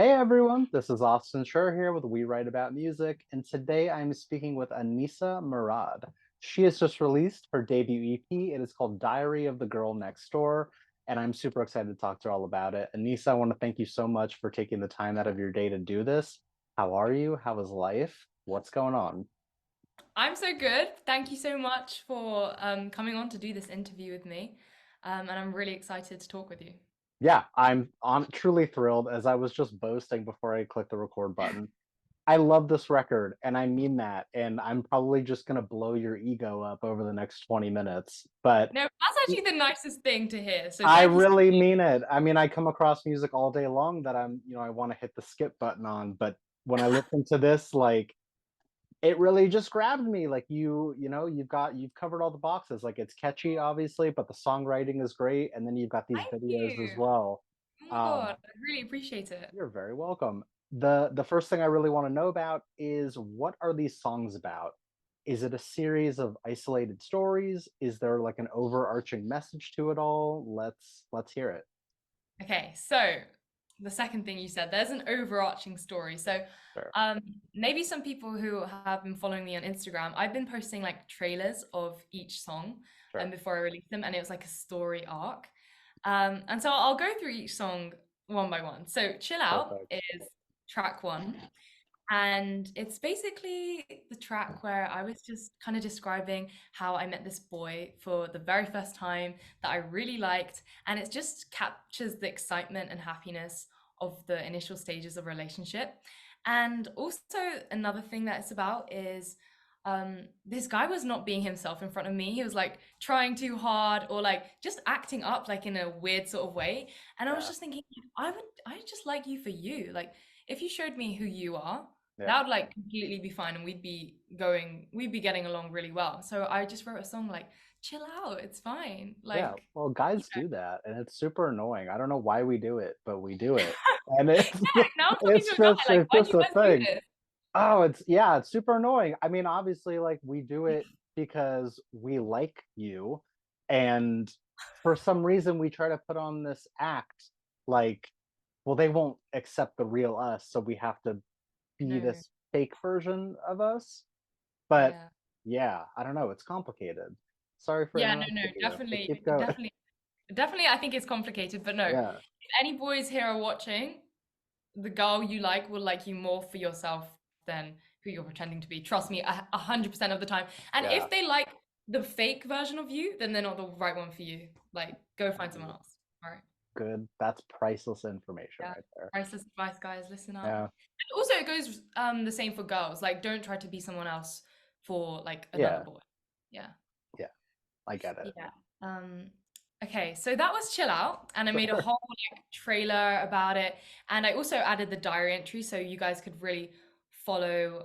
Hey everyone, this is Austin Schur here with We Write About Music, and today I'm speaking with Annissa Murad. She has just released her debut EP. It is called Diary of the Girl Next Door, and I'm super excited to talk to her all about it. Annissa, I want to thank you so much for taking the time out of your day to do this. How are you? How is life? What's going on? I'm so good. Thank you so much for coming on to do this interview with me. And I'm really excited to talk with you. Yeah, I'm truly thrilled as I was just boasting before I clicked the record button. I love this record, and I mean that. And I'm probably just gonna blow your ego up over the next 20 minutes. But No, that's actually the nicest thing to hear. So I thank you so really much. mean it. I mean, I come across music all day long that I want to hit the skip button on. But when I listen to this, like it really just grabbed me. Like you've covered all the boxes. Like it's catchy, obviously, but the songwriting is great, and then you've got these Thank videos as you. well. Oh my Um, God, I really appreciate it. You're very welcome. The first thing I really want to know about is what are these songs about? Is it a series of isolated stories? Is there like an overarching message to it all? Let's hear it. Okay, so the second thing you said, there's an overarching story. So Sure. um, maybe some people who have been following me on Instagram, I've been posting like trailers of each song Sure. before I release them, and it was like a story arc. And so I'll go through each song one by one. So Chill Out Perfect. is track one. And it's basically the track where I was just kind of describing how I met this boy for the very first time that I really liked. And it just captures the excitement and happiness of the initial stages of a relationship. And also, another thing that it's about is this guy was not being himself in front of me. He was like trying too hard or like just acting up like in a weird sort of way. And I was Yeah. just thinking, I just like you for you. Like, if you showed me who you are, that Yeah. would like completely be fine and we'd be getting along really well. So I just wrote a song like, chill out, it's fine. Yeah. Like, Well, you guys know, do that, and it's super annoying. I don't know why we do it, but we do it. And it's yeah, now I'm talking to it's a guy, just like, it's why do just you a guys do thing. this? Oh, it's yeah, it's super annoying. I mean, obviously, like we do it because we like you, and for some reason we try to put on this act like, well, they won't accept the real us, so we have to be No, this fake version of us. But yeah. yeah, I don't know, it's complicated. Sorry for Yeah, no, no, interrupting you, but definitely, keep going. definitely I think it's complicated, but no. If Yeah, any boys here are watching, the girl you like will like you more for yourself than who you're pretending to be. Trust me, 100% of the time. And yeah. if they like the fake version of you, then they're not the right one for you. Like, go find someone else. All right. Good. That's priceless information Yeah. right there. Priceless advice, guys. Listen up. Yeah, And also, it goes the same for girls. Like, don't try to be someone else for like another yeah, boy. Yeah. yeah. I get it. Yeah. Um, okay, so that was Chill Out, and I made a Sure. whole like trailer about it, and I also added the diary entry so you guys could really follow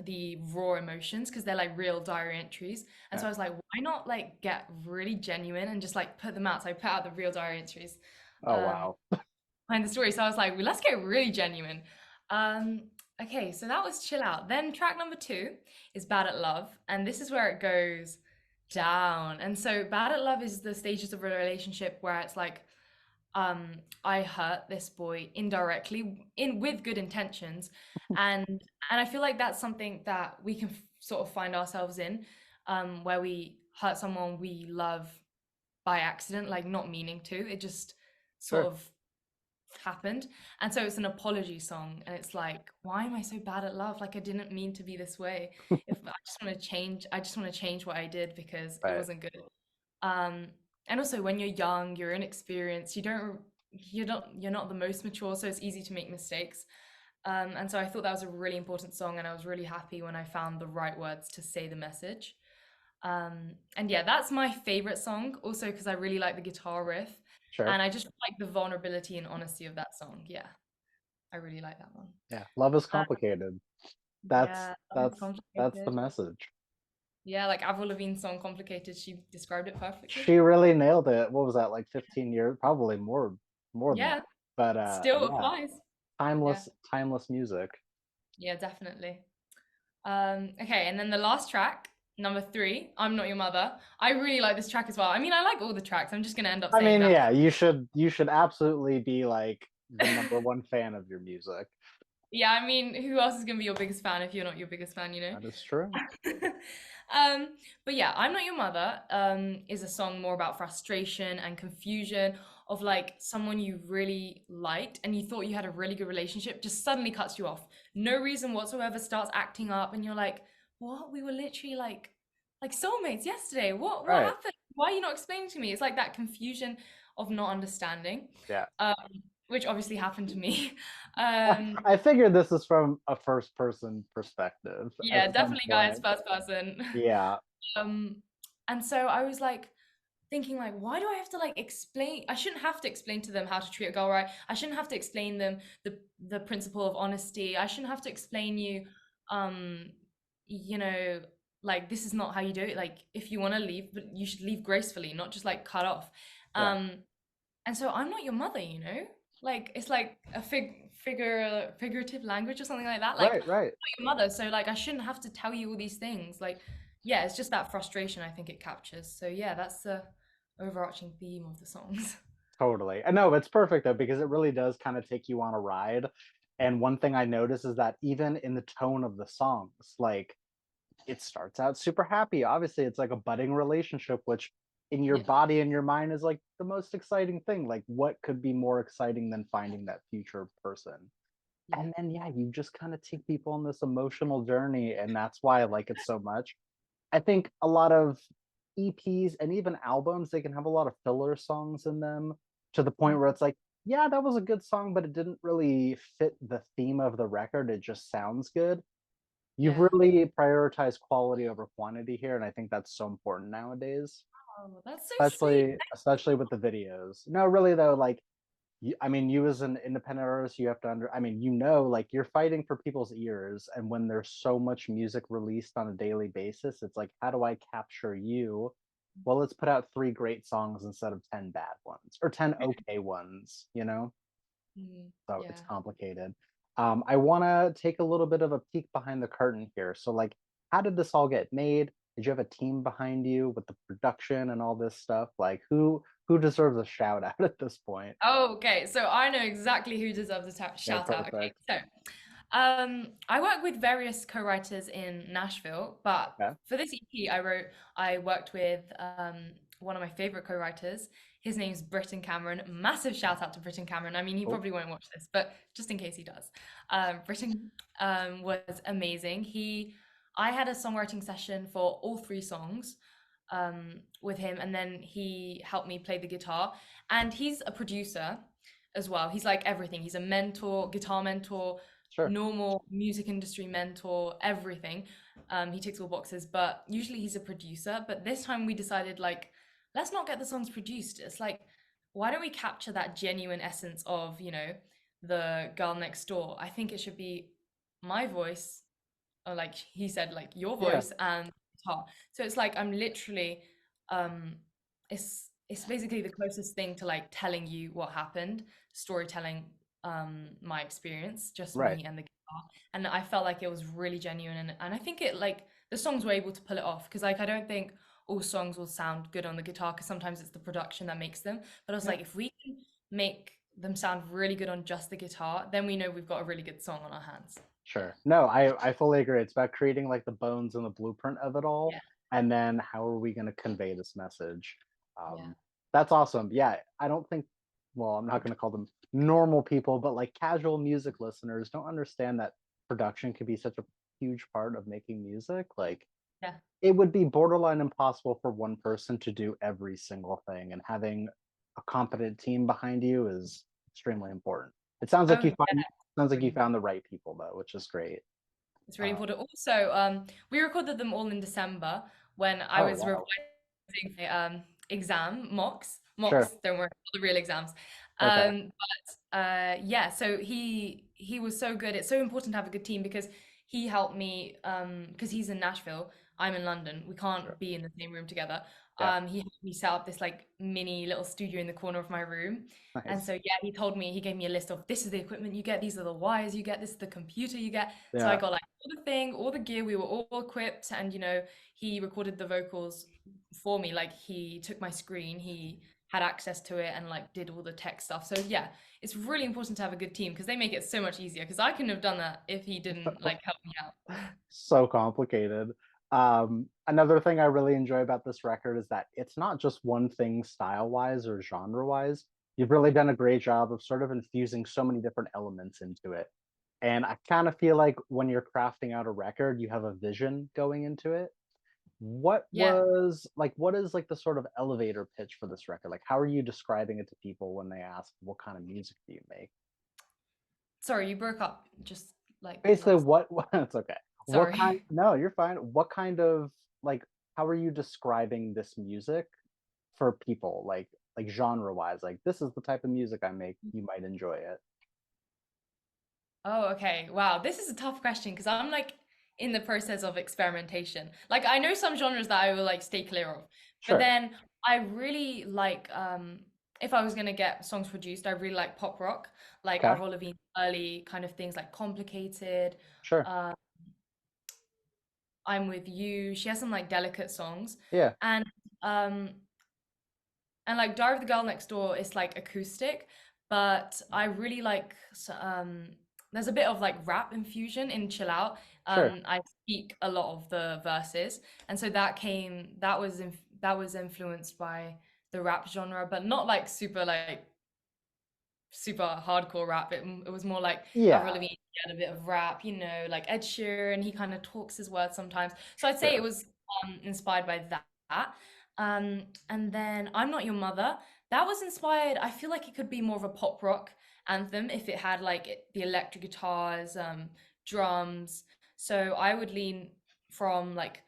the raw emotions because they're like real diary entries. And so Yeah. I was like, why not like get really genuine and just like put them out? So I put out the real diary entries Oh um wow. behind the story. So I was like, well, let's get really genuine. Um, okay, so that was Chill Out. Then track number two is Bad at Love, and this is where it goes down. And so Bad at Love is the stages of a relationship where it's like, I hurt this boy indirectly in with good intentions, and I feel like that's something that we can sort of find ourselves in, where we hurt someone we love by accident, like not meaning to. It just sort Sure. of happened. And so it's an apology song. And it's like, why am I so bad at love? Like I didn't mean to be this way. If I just want to change, I just want to change what I did because it Right. wasn't good. Um, and also when you're young, you're inexperienced, you're not the most mature, so it's easy to make mistakes. And so I thought that was a really important song, and I was really happy when I found the right words to say the message. And yeah, that's my favorite song, also because I really like the guitar riff, Sure. and I just like the vulnerability and honesty of that song. Yeah, I really like that one. Yeah. Love is Uh, complicated. yeah, that was That's the complicated. message. Yeah, like Avril Lavigne's song "Complicated," she described it perfectly. She really nailed it. What was that, like 15 years? Probably more than Yeah, that. But still yeah, applies. Yeah, timeless music. yeah, definitely. Okay, and then the last track, number three, "I'm Not Your Mother." I really like this track as well. I mean, I like all the tracks. I'm just gonna end up I saying mean, that. yeah, you should absolutely be like the number one fan of your music. Yeah, I mean, who else is gonna be your biggest fan if you're not your biggest fan, you know? That is true. Um, but yeah, I'm Not Your Mother is a song more about frustration and confusion of like someone you really liked and you thought you had a really good relationship just suddenly cuts you off. No reason whatsoever, starts acting up and you're like, what? We were literally like soulmates yesterday. What Right. happened? Why are you not explaining to me? It's like that confusion of not understanding. Yeah. Um, which obviously happened to me. Um, I figured this is from a first person perspective at yeah, some definitely guys, point. first person. Yeah. Um, and so I was like thinking like, why do I have to like explain? I shouldn't have to explain to them how to treat a girl right. I shouldn't have to explain them the principle of honesty. I shouldn't have to explain you, um, you know, like this is not how you do it. Like if you want to leave, but you should leave gracefully, not just like cut off. Yeah. Um, and so I'm not your mother, you know? Like it's like a figurative language or something like that. Like Right, right. your mother, so like I shouldn't have to tell you all these things. Like, yeah, it's just that frustration I think it captures. So yeah, that's the overarching theme of the songs. Totally. And no, it's perfect though, because it really does kind of take you on a ride. And one thing I notice is that even in the tone of the songs, like it starts out super happy. Obviously, it's like a budding relationship, which in your Yeah, body and your mind is like the most exciting thing. Like, what could be more exciting than finding that future person? yeah, And then, yeah, you just kind of take people on this emotional journey. And that's why I like it so much. I think a lot of EPs and even albums, they can have a lot of filler songs in them to the point mm, where it's like, yeah, that was a good song, but it didn't really fit the theme of the record. It just sounds good. You've yeah. really prioritized quality over quantity here, and I think that's so important nowadays, Oh, that's so sweet. especially with the videos. No, really though, like I mean, you as an independent artist, you have to I mean, like you're fighting for people's ears, and when there's so much music released on a daily basis, it's like, how do I capture you? Well, let's put out three great songs instead of 10 bad ones or 10 okay ones, you know? So it's Yeah. complicated. I want to take a little bit of a peek behind the curtain here. So, like, how did this all get made? Did you have a team behind you with the production and all this stuff? Like, who deserves a shout out at this point? Oh, okay, so I know exactly who deserves a Yeah, shout out. Okay, perfect. so I work with various co-writers in Nashville, but Okay, for this EP I worked with one of my favorite co-writers. His name's Britton Cameron. Massive shout out to Britton Cameron. I mean, he cool. probably won't watch this, but just in case he does. Britton was amazing. I had a songwriting session for all three songs with him, and then he helped me play the guitar. And he's a producer as well. He's like everything. He's a mentor, guitar mentor, Sure. normal music industry mentor, everything. He ticks all boxes, but usually he's a producer. But this time we decided like, let's not get the songs produced. It's like, why don't we capture that genuine essence of, the girl next door? I think it should be my voice, or like he said, like your Yeah. voice and guitar. So it's like I'm literally, um, it's basically the closest thing to like telling you what happened, storytelling, my experience, just Right. me and the guitar. And I felt like it was really genuine, and I think it like the songs were able to pull it off because like I don't think all songs will sound good on the guitar because sometimes it's the production that makes them. But I was Yeah. like, if we can make them sound really good on just the guitar, then we know we've got a really good song on our hands. Yeah. Sure. No, I fully agree. It's about creating like the bones and the blueprint of it all, Yeah. and then how are we going to convey this message? Yeah. Um, that's awesome. Yeah, I don't think. Well, I'm not going to call them normal people, but like casual music listeners don't understand that production can be such a huge part of making music. Like Yeah. it would be borderline impossible for one person to do every single thing, and having a competent team behind you is extremely important. It sounds like Oh, you yeah. find sounds like Really you important. found the right people though, which is great. It's really Uh, important. Also, we recorded them all in December when I oh was wow, revising my exam sure, mocks. Don't worry, not the real exams. okay, Yeah. So he was so good. It's so important to have a good team because he helped me. Because he's in Nashville, I'm in London. We sure, can't be in the same room together. yeah, He helped me set up this like mini little studio in the corner of my room. And nice, so yeah, he gave me a list of this is the equipment you get, these are the wires you get, this is the computer you get. So I yeah, got like all the gear, we were all equipped, and he recorded the vocals for me. Like he took my screen, he had access to it and like did all the tech stuff. So yeah, it's really important to have a good team because they make it so much easier. Because I couldn't have done that if he didn't like help me out. So complicated. Another thing I really enjoy about this record is that it's not just one thing style wise or genre wise. You've really done a great job of sort of infusing so many different elements into it. And I kind of feel like when you're crafting out a record, you have a vision going into it. Yeah. What is like the sort of elevator pitch for this record? Like, how are you describing it to people when they ask, what kind of music do you make? Sorry, you broke up just like the Basically, last. what it's okay. What kind, Sorry. no, you're fine. What kind of like how are you describing this music for people? Like genre wise, like this is the type of music I make, you might enjoy it. Oh, okay. Wow, this is a tough question because I'm like in the process of experimentation. Like I know some genres that I will like stay clear of, but Sure. then I really like if I was gonna get songs produced, I really like pop rock, like Okay. Avril Lavigne's early kind of things like Complicated, Sure. uh, I'm With You. She has some like delicate songs, Yeah, and um like Diary of the Girl Next Door is like acoustic, but I really like there's a bit of like rap infusion in Chill Out. sure. I speak a lot of the verses, and so that was influenced by the rap genre, but not like super hardcore rap. It was more like Avril Yeah, Lavigne had a bit of rap, you know, like Ed Sheeran, he kind of talks his words sometimes. So I'd say it sure. was inspired by that. And then I'm Not Your Mother. That was inspired, I feel like it could be more of a pop rock anthem if it had like the electric guitars, drums. So I would lean from like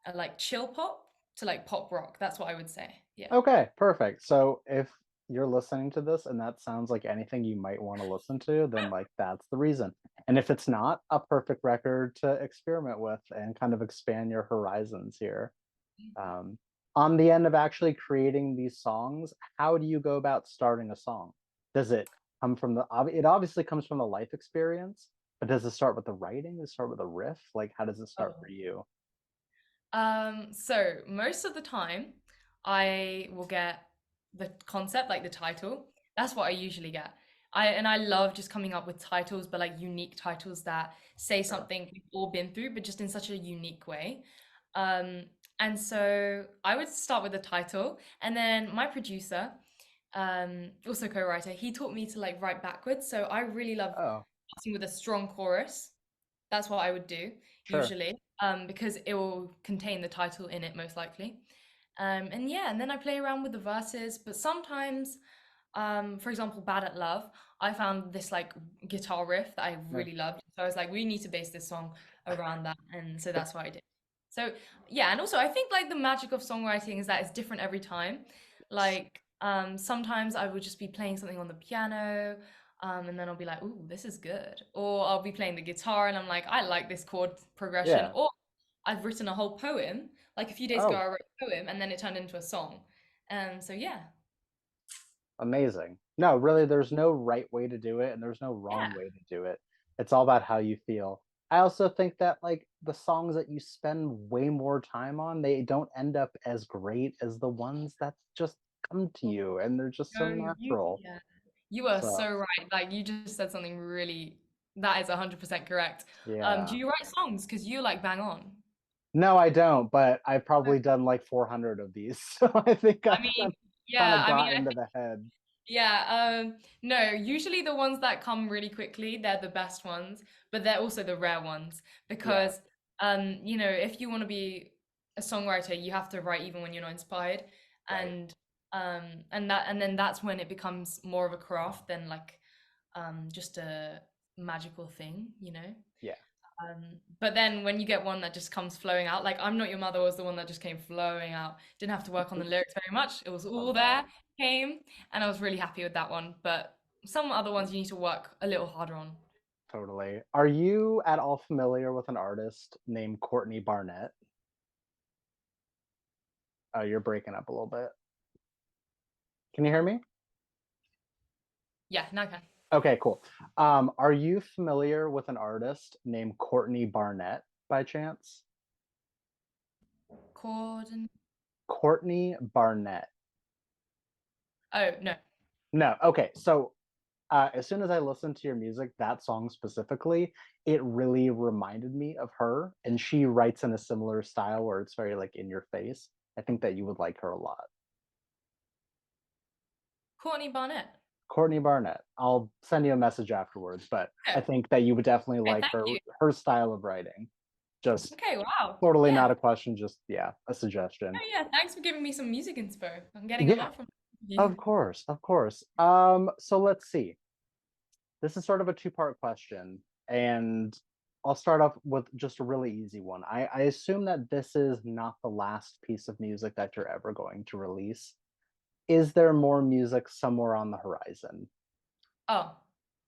a like chill pop to like pop rock. That's what I would say. Yeah. Okay, perfect. So if you're listening to this and that sounds like anything you might want to listen to, then like that's the reason. And if it's not, a perfect record to experiment with and kind of expand your horizons here. Um, on the end of actually creating these songs, how do you go about starting a song? Does it come from it obviously comes from the life experience, but does it start with the writing? Does it start with a riff? Like, how does it start for Oh. you? So most of the time, I will get the concept, like the title. That's what I usually get. I love just coming up with titles, but like unique titles that say Sure. something we've all been through, but just in such a unique way. Um, and so I would start with the title, and then my producer, also co-writer, he taught me to like write backwards. So I really love Oh, starting with a strong chorus. That's what I would do sure. usually, because it will contain the title in it most likely. And yeah, and then I play around with the verses, but sometimes, for example, Bad at Love, I found this like guitar riff that I Yeah. really loved. So I was like, we need to base this song around that, and so that's what I did. So yeah, and also I think like the magic of songwriting is that it's different every time. Yes. Like sometimes I would just be playing something on the piano, and then I'll be like, "Ooh, this is good," or I'll be playing the guitar and I'm like, "I like this chord progression," Yeah. or I've written a whole poem. Like a few days ago, Oh, I wrote a poem and then it turned into a song. So yeah, amazing. No, really, there's no right way to do it and there's no wrong yeah. way to do it. It's all about how you feel. I also think that like the songs that you spend way more time on, they don't end up as great as the ones that just come to you and they're just so No, natural. yeah. You are So, so right. Like you just said something really that is 100% correct. Do yeah. you write songs? Because you like bang on. No, I don't, but I've probably done like 400 of these. So I think I I've mean, kind yeah, of I mean, got into the head. yeah, no, usually the ones that come really quickly, they're the best ones, but they're also the rare ones Yeah, because you know, if you want to be a songwriter, you have to write even when you're not inspired right. and and then that's when it becomes more of a craft than like just a magical thing, you know? Yeah. But then when you get one that just comes flowing out, like I'm Not Your Mother was the one that just came flowing out. Didn't have to work on the lyrics very much. It was all Love that. there, came, and I was really happy with that one. But some other ones you need to work a little harder on. Totally. Are you at all familiar with an artist named Courtney Barnett? Oh, you're breaking up a little bit. Can you hear me? Yeah, now I can. Okay, cool. Are you familiar with an artist named Courtney Barnett by chance? Chord and Courtney Barnett. Oh, no. No. Okay. So as soon as I listened to your music, that song specifically, it really reminded me of her, and she writes in a similar style where it's very like in your face. I think that you would like her a lot. Courtney Barnett. Courtney Barnett. I'll send you a message afterwards, but I Okay. think that you would definitely Okay, like thank you. her style of writing. Just Okay, wow. totally Yeah. not a question, just yeah, a suggestion. Oh, yeah. Thanks for giving me some music inspo. I'm getting a Yeah, lot from you. of course, of course. So let's see. This is sort of a two-part question, and I'll start off with just a really easy one. I assume that this is not the last piece of music that you're ever going to release. Is there more music somewhere on the horizon? Oh,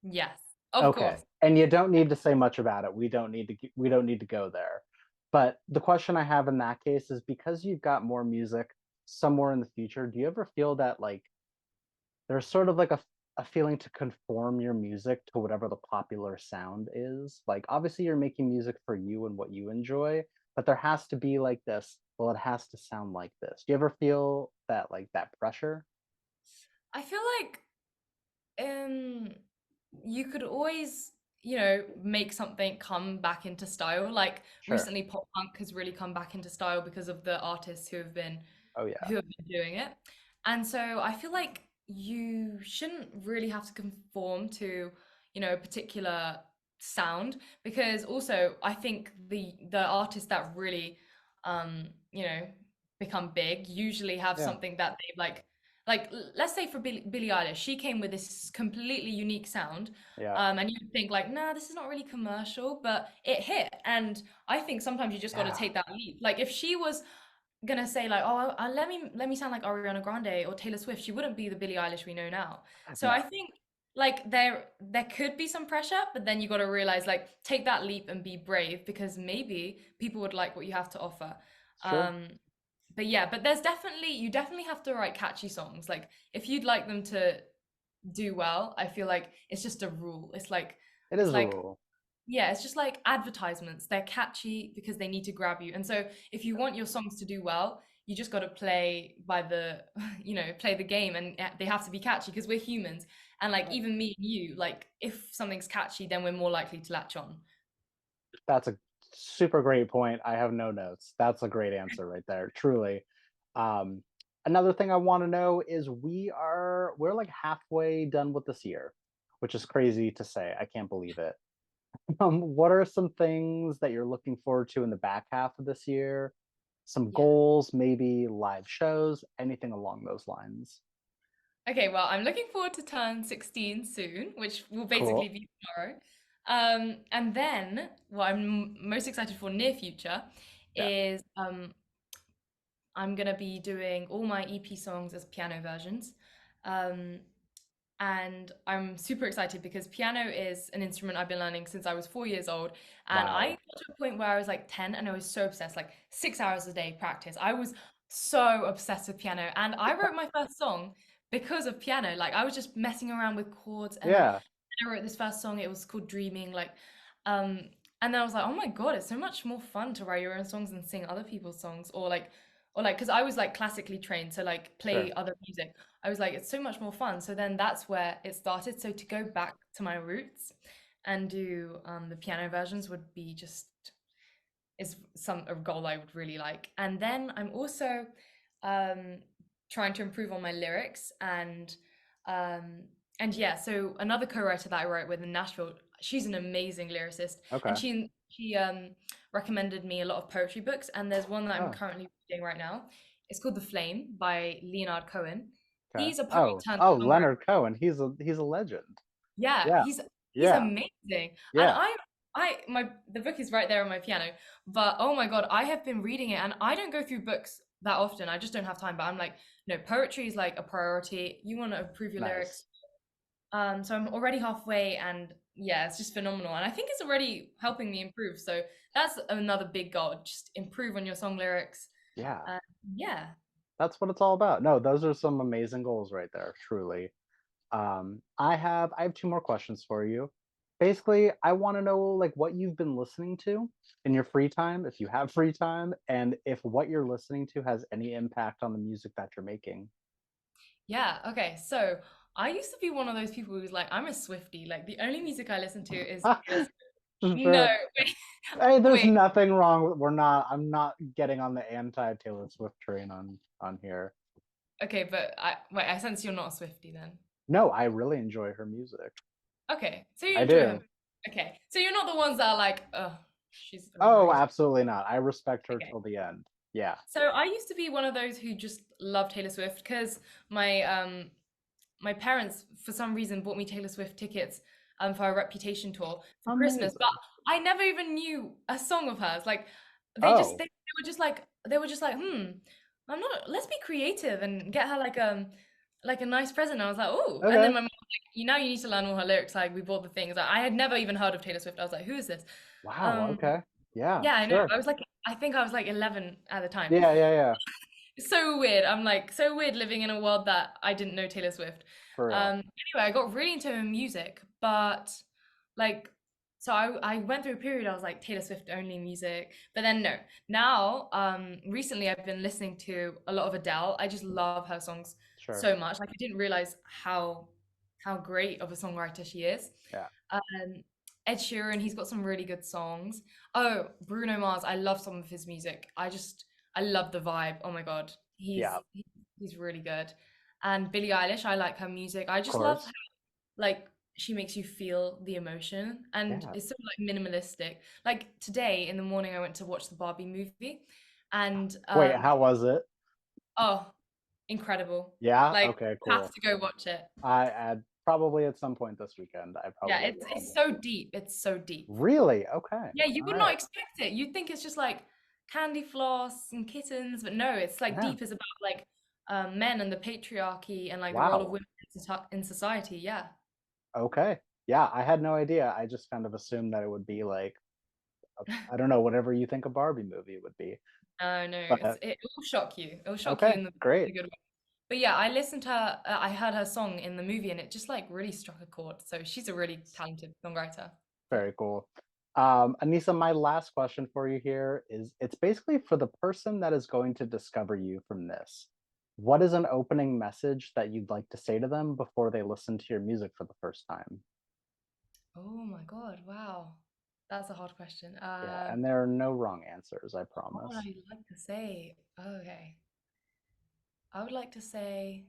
yes. Of Okay. course. And you don't need to say much about it. We don't need to go there. But the question I have in that case is because you've got more music somewhere in the future, do you ever feel that like there's sort of like a feeling to conform your music to whatever the popular sound is? Like obviously you're making music for you and what you enjoy, but there has to be like this, well, it has to sound like this. Do you ever feel that like that pressure? I feel like um you could always, you know, make something come back into style. Like Sure. recently pop punk has really come back into style because of the artists Oh yeah. who have been doing it. And so I feel like you shouldn't really have to conform to, you know, a particular sound because also I think the artists that really you know, become big usually have Yeah. something that they like let's say for Billie Eilish, she came with this completely unique sound. Yeah. And you would think like, nah, this is not really commercial, but it hit. And I think sometimes you just got to Yeah. take that leap. Like if she was gonna say like, oh, let me sound like Ariana Grande or Taylor Swift, she wouldn't be the Billie Eilish we know now. So I No. think like there could be some pressure, but then you got to realize like take that leap and be brave because maybe people would like what you have to offer. Sure. Um, but yeah, but there's definitely you definitely have to write catchy songs. Like if you'd like them to do well, I feel like it's just a rule. It It's is a like rule. yeah, it's just like advertisements. They're catchy because they need to grab you. And so if you want your songs to do well, you just got to play by the, you know, play the game and they have to be catchy because we're humans. And like Right. even me and you, like if something's catchy, then we're more likely to latch on. That's a super great point. I have no notes. That's a great answer right there, truly. Um, Another thing I want to know is we're like halfway done with this year, which is crazy to say. I can't believe it. What are some things that you're looking forward to in the back half of this year? Some Yeah. goals, maybe live shows, anything along those lines. Okay, well, I'm looking forward to turn 16 soon, which will basically Cool. be tomorrow. And then what I'm most excited for near future Yeah. is I'm gonna be doing all my EP songs as piano versions. Um, and I'm super excited because piano is an instrument I've been learning since I was 4 years old. And I Wow. got to a point where I was like 10 and I was so obsessed, like 6 hours a day practice. I was so obsessed with piano. And I wrote my first song because of piano. Like I was just messing around with chords and then Yeah. I wrote this first song. It was called Dreaming. Um, and then I was like, oh my God, it's so much more fun to write your own songs and sing other people's songs or like, because I was like classically trained, so like play Sure. other music. I was like, it's so much more fun. So then that's where it started. So to go back to my roots and do the piano versions would be just is some a goal I would really like. And then I'm also um, trying to improve on my lyrics um, and yeah. So another co-writer that I wrote with in Nashville, she's an amazing lyricist, and Okay. she recommended me a lot of poetry books. And there's one that I'm Oh, currently reading right now. It's called The Flame by Leonard Cohen. okay. He's a poet Oh, turned oh, songwriter. Leonard Cohen. He's a legend. Yeah, Yeah. he's Yeah. amazing. And Yeah. the book is right there on my piano. But oh my God, I have been reading it and I don't go through books that often. I just don't have time. But I'm like, no, poetry is like a priority. You want to improve your lyrics. Nice. So I'm already halfway and yeah, it's just phenomenal. And I think it's already helping me improve. So that's another big goal. Just improve on your song lyrics. Yeah. Uh, yeah. That's what it's all about. No, those are some amazing goals right there, truly. I have two more questions for you. Basically, I want to know like what you've been listening to in your free time, if you have free time, and if what you're listening to has any impact on the music that you're making. Yeah, okay. So I used to be one of those people who's like, I'm a Swiftie. Like the only music I listen to is Taylor Swift. No, Sure. wait, Hey, there's wait. nothing wrong with, I'm not getting on the anti Taylor Swift train on here. Okay, but I sense you're not a Swiftie then. No, I really enjoy her music. Okay, so you I enjoy her. do. Okay, so you're not the ones that are like, oh, she's Oh, overrated. absolutely not. I respect her Okay. till the end. Yeah. So I used to be one of those who just loved Taylor Swift because my parents for some reason bought me Taylor Swift tickets for a Reputation tour for Christmas, but Amazing. I never even knew a song of hers. Like Oh, they were just like, I'm not. Let's be creative and get her like a nice present. I was like, oh, and then okay. my mom was like, you know, you need to learn all her lyrics. Like we bought the things. Like, I had never even heard of Taylor Swift. I was like, who is this? Wow. Um, Okay. Yeah, yeah, I know. sure. I think I was like 11 at the time. Yeah, yeah, yeah. It's so weird. I'm like so weird living in a world that I didn't know Taylor Swift. For real. Anyway, I got really into her music, but like, so I went through a period I was like Taylor Swift only music, but then no. Now, recently I've been listening to a lot of Adele. I just love her songs Sure. so much. Like I didn't realize how great of a songwriter she is. Yeah. Um, Ed Sheeran, he's got some really good songs. Oh, Bruno Mars, I love some of his music. I love the vibe. Oh my God. Yeah. He's really good. And Billie Eilish, I like her music. I Of just love how course. like she makes you feel the emotion and Yeah. it's so like minimalistic. Like today in the morning I went to watch the Barbie movie and Wait, how was it? oh, incredible. Yeah. Like Okay, have cool. to go watch it. I probably at some point this weekend, I Yeah, probably will. it's so deep. It's so deep. Really? Okay. Yeah, you All would not right. expect it. You'd think it's just like candy floss and kittens, but no, it's like Yeah. deep is about like men and the patriarchy and like the role of Wow. women in society. Yeah. Okay. Yeah, I had no idea. I just kind of assumed that it would be like I don't know, whatever you think a Barbie movie would be. No, no, But it will shock you. It will shock you okay, in the great. good way. But yeah, I listened to her. I heard her song in the movie, and it just like really struck a chord. So she's a really talented songwriter. Yeah. Very cool. Anissa, my last question for you here is it's basically for the person that is going to discover you from this. What is an opening message that you'd like to say to them before they listen to your music for the first time? Oh my God! Wow, that's a hard question. Yeah, and there are no wrong answers, I What would promise. I like to say? Okay, I would like to say.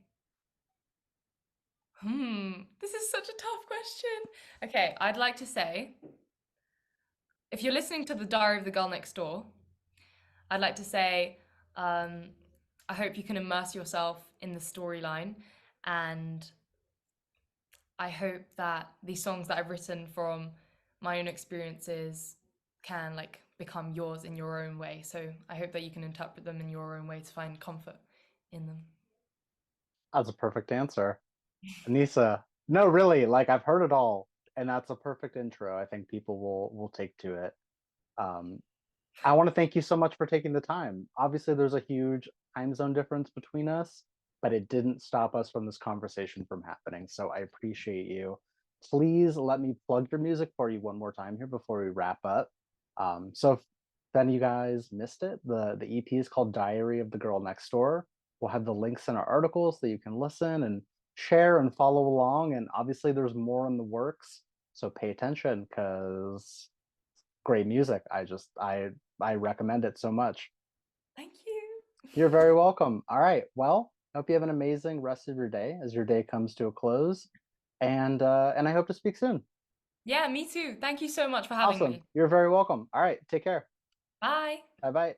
This is such a tough question. Okay, I'd like to say, if you're listening to The Diary of the Girl Next Door, I'd like to say, um, I hope you can immerse yourself in the storyline, and I hope that these songs that I've written from my own experiences can like become yours in your own way. So I hope that you can interpret them in your own way to find comfort in them. That's a perfect answer. Anissa, no, really, like I've heard it all, and that's a perfect intro. I think people will take to it. Um, I want to thank you so much for taking the time. Obviously, there's a huge time zone difference between us, but it didn't stop us from this conversation from happening. So I appreciate you. Please let me plug your music for you one more time here before we wrap up. So if any of you guys missed it, the EP is called Diary of the Girl Next Door. We'll have the links in our articles so you can listen and share and follow along. And obviously, there's more in the works. So pay attention because great music. I recommend it so much. Thank you. You're very welcome. All right. Well, hope you have an amazing rest of your day as your day comes to a close. And I hope to speak soon. Yeah, me too. Thank you so much for having Awesome. me. You're very welcome. All right. Take care. Bye. Bye bye.